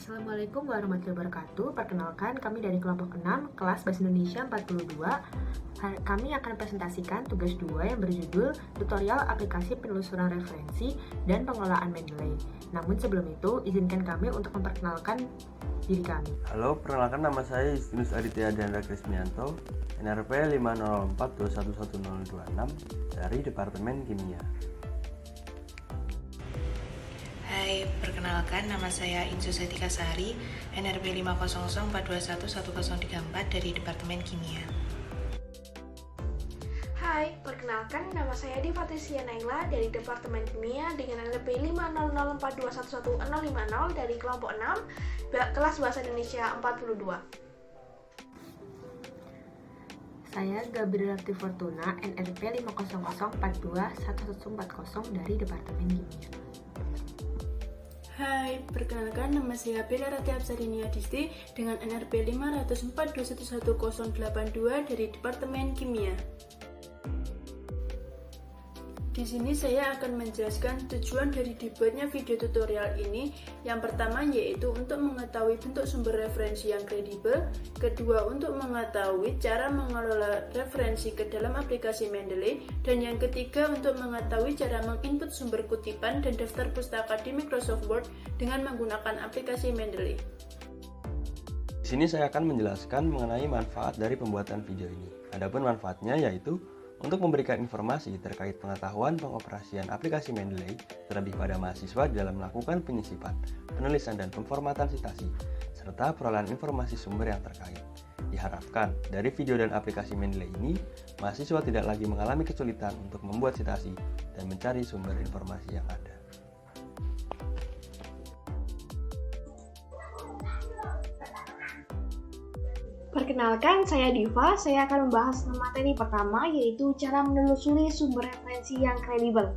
Assalamualaikum warahmatullahi wabarakatuh. Perkenalkan, kami dari kelompok 6, kelas Bahasa Indonesia 42. Kami akan presentasikan tugas 2 yang berjudul Tutorial Aplikasi Penelusuran Referensi dan Pengelolaan Mendeley. Namun sebelum itu, izinkan kami untuk memperkenalkan diri kami. Halo, perkenalkan nama saya Justinus Aditya Diandra Krismianto, NRP 504211026 dari Departemen Kimia. Hai, perkenalkan nama saya Insu Setika Sari, NRP 50042111034 dari Departemen Kimia. Hai, perkenalkan nama saya Diva Tisia Naila dari Departemen Kimia dengan NRP 50042111050 dari kelompok 6, kelas Bahasa Indonesia 42. Saya Gabriela Fortuna, NRP 500421140 dari Departemen Kimia. Hai, perkenalkan nama saya Bella Rati Absarini Adisti dengan NRP 504211082 dari Departemen Kimia. Di sini saya akan menjelaskan tujuan dari dibuatnya video tutorial ini. Yang pertama yaitu untuk mengetahui bentuk sumber referensi yang kredibel, kedua untuk mengetahui cara mengelola referensi ke dalam aplikasi Mendeley, dan yang ketiga untuk mengetahui cara menginput sumber kutipan dan daftar pustaka di Microsoft Word dengan menggunakan aplikasi Mendeley. Di sini saya akan menjelaskan mengenai manfaat dari pembuatan video ini. Adapun manfaatnya yaitu untuk memberikan informasi terkait pengetahuan pengoperasian aplikasi Mendeley, terlebih pada mahasiswa dalam melakukan penyisipan, penulisan dan pemformatan citasi, serta perolehan informasi sumber yang terkait. Diharapkan dari video dan aplikasi Mendeley ini, mahasiswa tidak lagi mengalami kesulitan untuk membuat citasi dan mencari sumber informasi yang ada. Perkenalkan, saya Diva. Saya akan membahas materi pertama, yaitu cara menelusuri sumber referensi yang kredibel.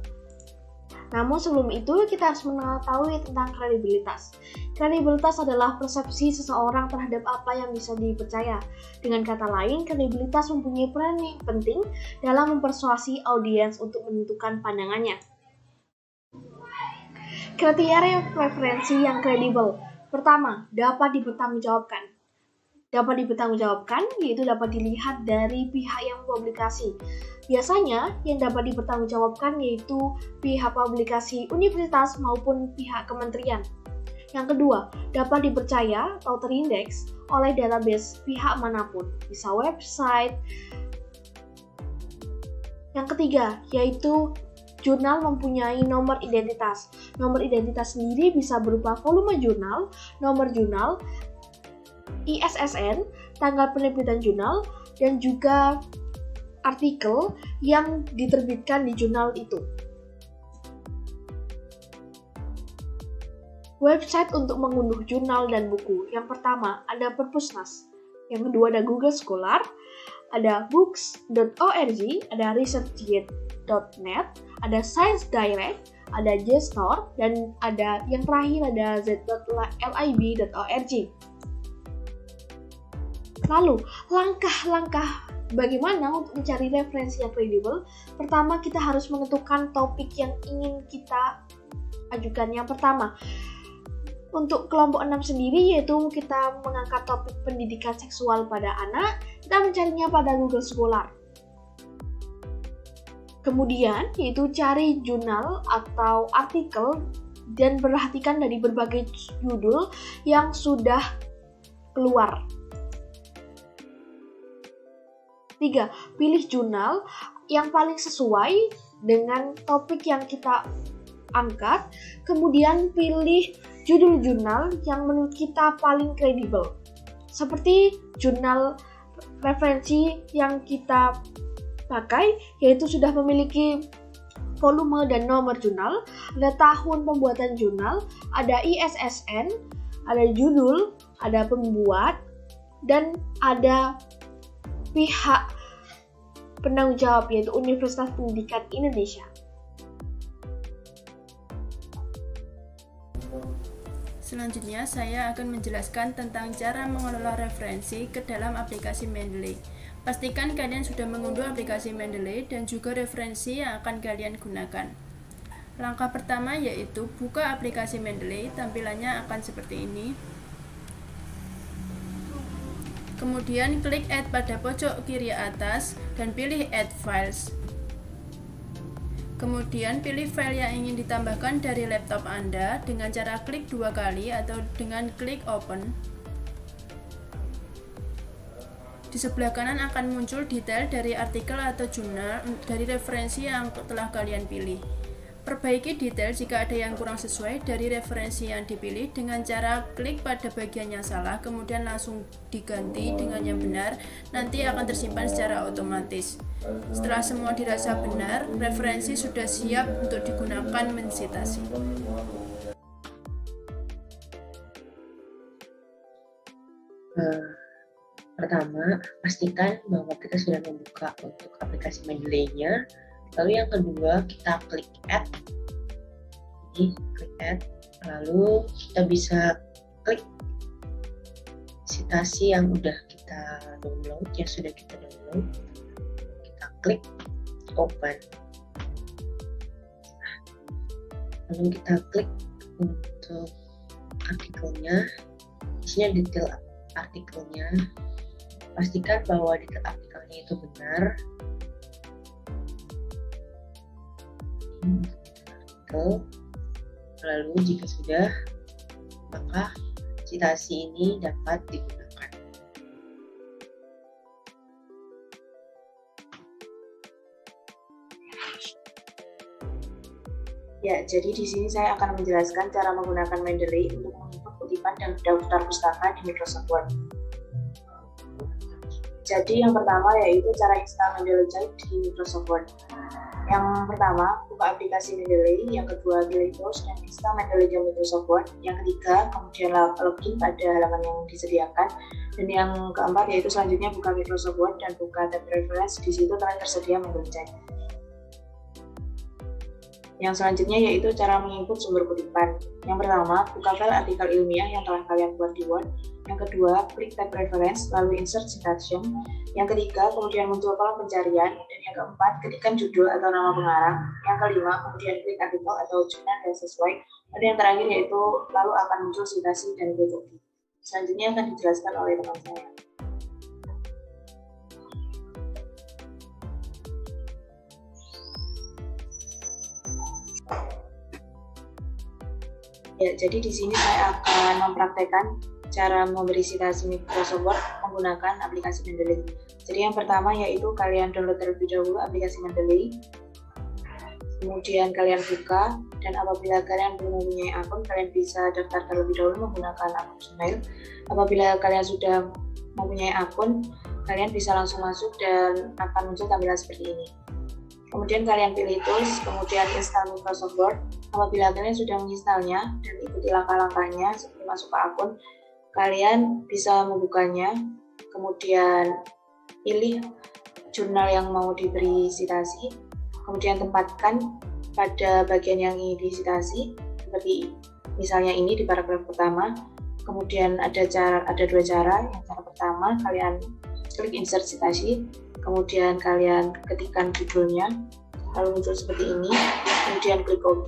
Namun sebelum itu, kita harus mengetahui tentang kredibilitas. Kredibilitas adalah persepsi seseorang terhadap apa yang bisa dipercaya. Dengan kata lain, kredibilitas mempunyai peran yang penting dalam mempersuasi audiens untuk menentukan pandangannya. Kriteria referensi yang kredibel. Pertama, dapat dipertanggungjawabkan. Dapat dipertanggungjawabkan yaitu dapat dilihat dari pihak yang mempublikasi. Biasanya yang dapat dipertanggungjawabkan yaitu pihak publikasi universitas maupun pihak kementerian. Yang kedua, dapat dipercaya atau terindeks oleh database pihak manapun, bisa website. Yang ketiga, yaitu jurnal mempunyai nomor identitas. Nomor identitas sendiri bisa berupa volume jurnal, nomor jurnal, ISSN, tanggal penerbitan jurnal, dan juga artikel yang diterbitkan di jurnal itu. Website untuk mengunduh jurnal dan buku. Yang pertama ada Perpusnas, yang kedua ada Google Scholar, ada books.org, ada researchgate.net, ada Science Direct, ada JSTOR, dan ada yang terakhir ada z.lib.org. Lalu, langkah-langkah bagaimana untuk mencari referensi yang kredibel? Pertama, kita harus menentukan topik yang ingin kita ajukan. Yang pertama, untuk kelompok 6 sendiri, yaitu kita mengangkat topik pendidikan seksual pada anak, kita mencarinya pada Google Scholar. Kemudian, yaitu cari jurnal atau artikel dan perhatikan dari berbagai judul yang sudah keluar. 3. Pilih jurnal yang paling sesuai dengan topik yang kita angkat, kemudian pilih judul jurnal yang menurut kita paling kredibel. Seperti jurnal referensi yang kita pakai, yaitu sudah memiliki volume dan nomor jurnal, ada tahun pembuatan jurnal, ada ISSN, ada judul, ada pembuat, dan ada pihak penanggung jawab yaitu Universitas Pendidikan Indonesia. Selanjutnya saya akan menjelaskan tentang cara mengelola referensi ke dalam aplikasi Mendeley. Pastikan kalian sudah mengunduh aplikasi Mendeley dan juga referensi yang akan kalian gunakan. Langkah pertama yaitu buka aplikasi Mendeley, tampilannya akan seperti ini. Kemudian klik Add pada pojok kiri atas dan pilih Add Files. Kemudian pilih file yang ingin ditambahkan dari laptop Anda dengan cara klik 2 kali atau dengan klik Open. Di sebelah kanan akan muncul detail dari artikel atau jurnal dari referensi yang telah kalian pilih. Perbaiki detail jika ada yang kurang sesuai dari referensi yang dipilih dengan cara klik pada bagian yang salah, kemudian langsung diganti dengan yang benar, nanti akan tersimpan secara otomatis. Setelah semua dirasa benar, referensi sudah siap untuk digunakan mensitasi. Pertama, pastikan bahwa kita sudah membuka untuk aplikasi Mendeley-nya. Lalu yang kedua, kita klik Add. Jadi, klik Add. Lalu kita bisa klik sitasi yang sudah kita download, Kita klik Open. Lalu kita klik untuk artikelnya. Di sini ada detail artikelnya. Pastikan bahwa detail artikelnya itu benar. Lalu jika sudah, maka citasi ini dapat digunakan. Ya, jadi di sini saya akan menjelaskan cara menggunakan Mendeley untuk menginput kutipan dan daftar pustaka di Microsoft Word. Jadi yang pertama yaitu cara install Mendeley Child di Microsoft Word. Yang pertama, buka aplikasi Mendeley. Yang kedua, pilih Browse dan install Mendeley di Microsoft Word. Yang ketiga, kemudian login pada halaman yang disediakan. Dan yang keempat yaitu selanjutnya buka Microsoft Word dan buka tab Reference. Di situ telah tersedia Mendeley Child. Yang selanjutnya yaitu cara menginput sumber kutipan. Yang pertama, buka file artikel ilmiah yang telah kalian buat di Word. Yang kedua, klik tab Reference, lalu insert citation. Yang ketiga, kemudian muncul kolom pencarian. Dan yang keempat, ketikkan judul atau nama pengarang. Yang kelima, kemudian klik artikel atau jurnal yang sesuai. Dan yang terakhir yaitu lalu akan muncul citasi dan bukti. Selanjutnya akan dijelaskan oleh teman saya. Ya, jadi di sini saya akan mempraktekkan cara memberi citasi Microsoft Word menggunakan aplikasi Mendeley. Jadi yang pertama yaitu kalian download terlebih dahulu aplikasi Mendeley. Kemudian kalian buka, dan apabila kalian belum mempunyai akun, kalian bisa daftar terlebih dahulu menggunakan akun Gmail. Apabila kalian sudah mempunyai akun, kalian bisa langsung masuk dan akan muncul tampilan seperti ini. Kemudian kalian pilih Tools, kemudian install Microsoft Word. Apabila kalian sudah menginstalnya dan ikuti langkah-langkahnya seperti masuk ke akun, kalian bisa membukanya. Kemudian pilih jurnal yang mau diberi citasi. Kemudian tempatkan pada bagian yang ingin disitasi, seperti misalnya ini di paragraf pertama. Kemudian ada dua cara. Yang cara pertama, kalian klik insert citasi, kemudian kalian ketikkan judulnya, lalu muncul seperti ini, kemudian klik OK.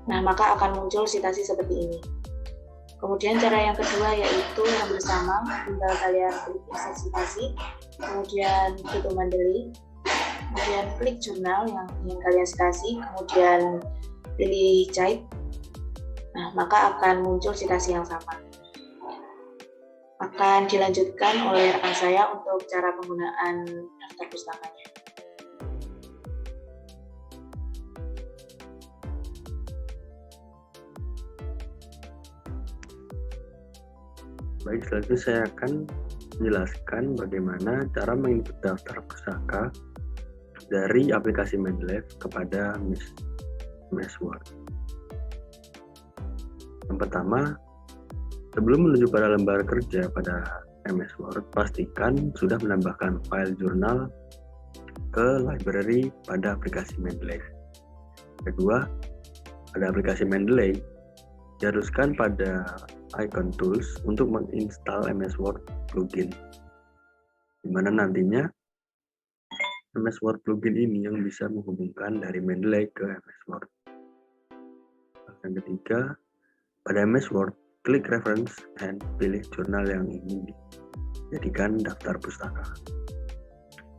Nah, maka akan muncul citasi seperti ini. Kemudian cara yang kedua yaitu yang bersama, tinggal kalian klik insert citasi, kemudian tutup Mendeley, kemudian klik jurnal yang ingin kalian citasi, kemudian pilih Child. Nah, maka akan muncul citasi yang sama. Akan dilanjutkan oleh rekan saya untuk cara penggunaan daftar pustakanya. Baik, selanjutnya saya akan menjelaskan bagaimana cara menginput daftar pustaka dari aplikasi Mendeley kepada MS Word. Yang pertama, sebelum menuju pada lembar kerja pada MS Word, pastikan sudah menambahkan file jurnal ke library pada aplikasi Mendeley. Kedua, pada aplikasi Mendeley, diharuskan pada icon tools untuk menginstal MS Word plugin, di mana nantinya MS Word plugin ini yang bisa menghubungkan dari Mendeley ke MS Word. Yang ketiga, pada MS Word, klik reference and pilih jurnal yang ingin dijadikan daftar pustaka.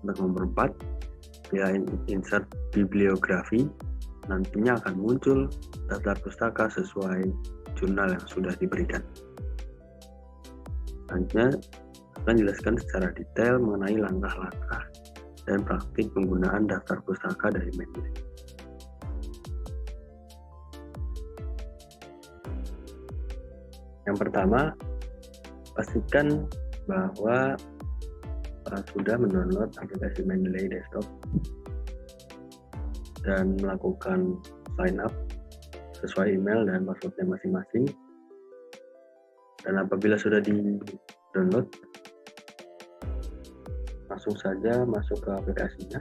Untuk nomor 4, pilih insert bibliografi, nantinya akan muncul daftar pustaka sesuai jurnal yang sudah diberikan. Selanjutnya, akan jelaskan secara detail mengenai langkah-langkah dan praktik penggunaan daftar pustaka dari Mendeley. Yang pertama, pastikan bahwa sudah mendownload aplikasi Mendeley Desktop dan melakukan sign up sesuai email dan passwordnya masing-masing. Dan apabila sudah di-download, langsung saja masuk ke aplikasinya.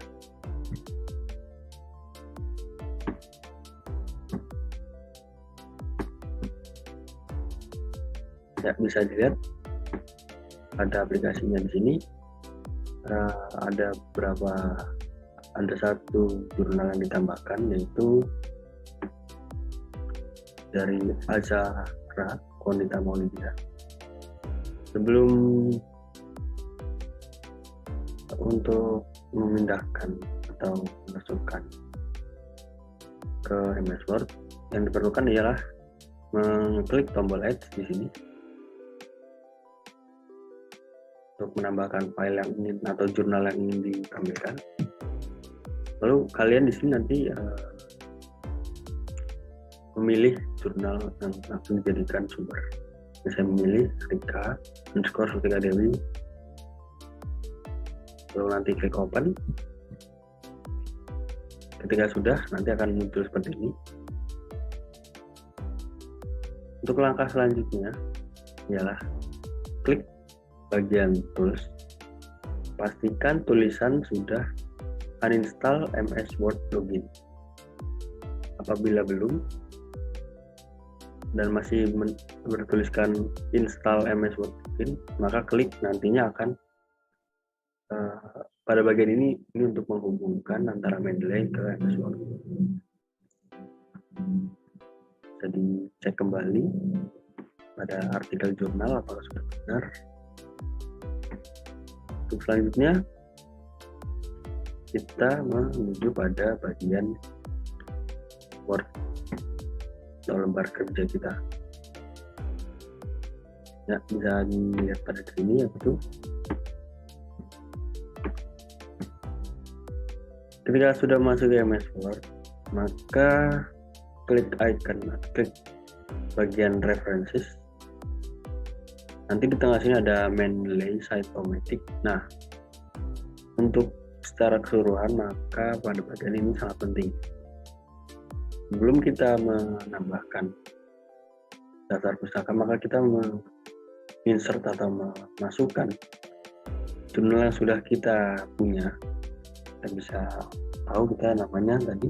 Ya, bisa dilihat ada aplikasinya di sini. Ada satu jurnal yang ditambahkan, yaitu dari Azahra Konita Maulidia. Sebelum untuk memindahkan atau memasukkan ke MS Word, yang diperlukan ialah mengklik tombol Add di sini untuk menambahkan file yang ingin atau jurnal yang ingin ditampilkan. Lalu kalian di sini nanti memilih jurnal yang langsung dijadikan sumber. Saya memilih Rika _Rika Dewi. Lalu nanti klik open. Ketika sudah, nanti akan muncul seperti ini. Untuk langkah selanjutnya ialah klik bagian tools. Pastikan tulisan sudah uninstall MS Word plugin. Apabila belum dan masih bertuliskan install MS Word plugin, maka klik, nantinya akan pada bagian ini untuk menghubungkan antara Mendeley ke MS Word. Bisa dicek kembali pada artikel jurnal apakah sudah benar. Untuk selanjutnya kita menuju pada bagian Word atau lembar kerja kita. Ya, bisa dilihat pada sini, yaitu ketika sudah masuk ke MS Word, maka klik bagian references. Nanti di tengah sini ada Mendeley Site-O-Matic. Nah, untuk secara keseluruhan, maka pada bagian ini sangat penting. Sebelum kita menambahkan daftar pustaka, maka kita insert atau memasukkan jurnal yang sudah kita punya. Kita bisa tahu kita namanya tadi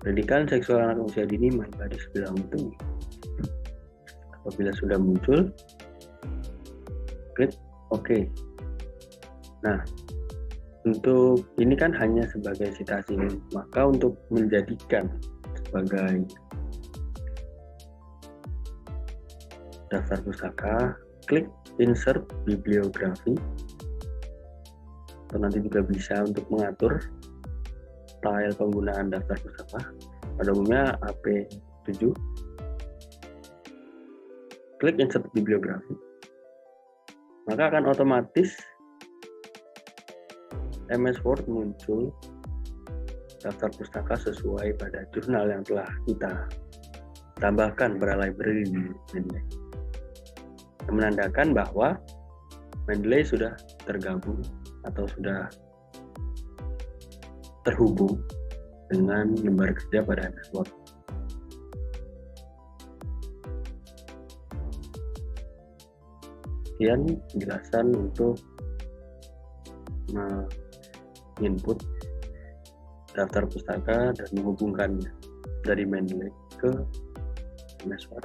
pendidikan seksual anak usia dini MyBuddy Bilang Itu. Apabila sudah muncul, klik OK. Nah, untuk ini kan hanya sebagai citasi, maka untuk menjadikan sebagai daftar pustaka, klik insert bibliografi, atau nanti juga bisa untuk mengatur style penggunaan daftar pustaka, pada umumnya AP7. Klik insert bibliografi, maka akan otomatis MS Word muncul daftar pustaka sesuai pada jurnal yang telah kita tambahkan pada library di Mendeley. Menandakan bahwa Mendeley sudah tergabung atau sudah terhubung dengan lembar kerja pada MS Word. Sekian penjelasan untuk input daftar pustaka dan menghubungkannya dari Mendeley ke MS Word.